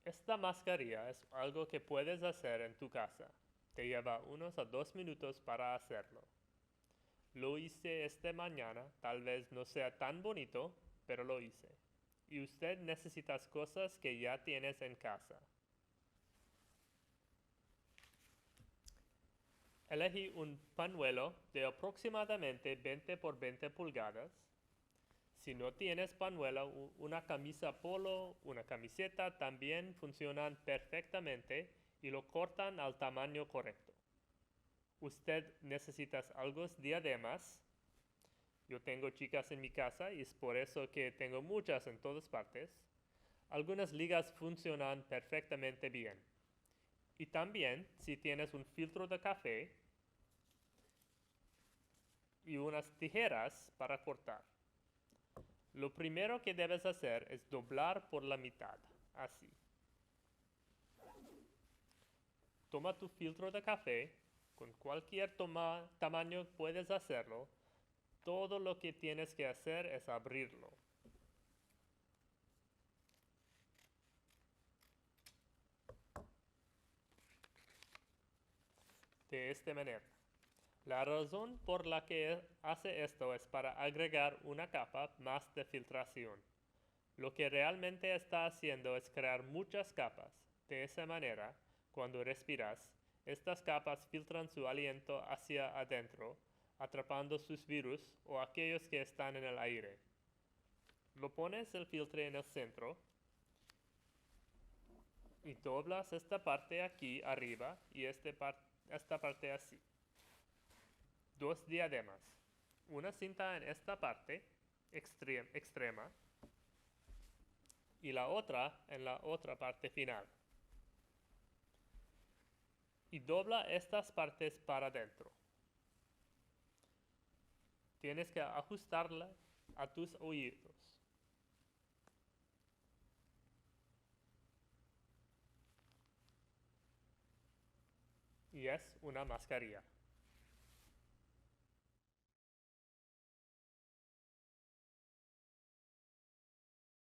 Esta mascarilla es algo que puedes hacer en tu casa. Te lleva 1 a 2 minutos para hacerlo. Lo hice esta mañana, tal vez no sea tan bonito, pero lo hice. Y usted necesita cosas que ya tienes en casa. Elegí un pañuelo de aproximadamente 20 por 20 pulgadas. Si no tienes pañuelo, una camisa polo, una camiseta también funcionan perfectamente y lo cortan al tamaño correcto. Usted necesita algo diademas. Yo tengo chicas en mi casa y es por eso que tengo muchas en todas partes. Algunas ligas funcionan perfectamente bien. Y también si tienes un filtro de café y unas tijeras para cortar. Lo primero que debes hacer es doblar por la mitad, así. Toma tu filtro de café, con cualquier tamaño puedes hacerlo. Todo lo que tienes que hacer es abrirlo. De esta manera. La razón por la que hace esto es para agregar una capa más de filtración. Lo que realmente está haciendo es crear muchas capas. De esa manera, cuando respiras, estas capas filtran su aliento hacia adentro, atrapando sus virus o aquellos que están en el aire. Lo pones el filtro en el centro y doblas esta parte aquí arriba y esta parte así. Dos diademas. Una cinta en esta parte extrema y la otra en la otra parte final. Y dobla estas partes para adentro. Tienes que ajustarla a tus oídos. Y es una mascarilla.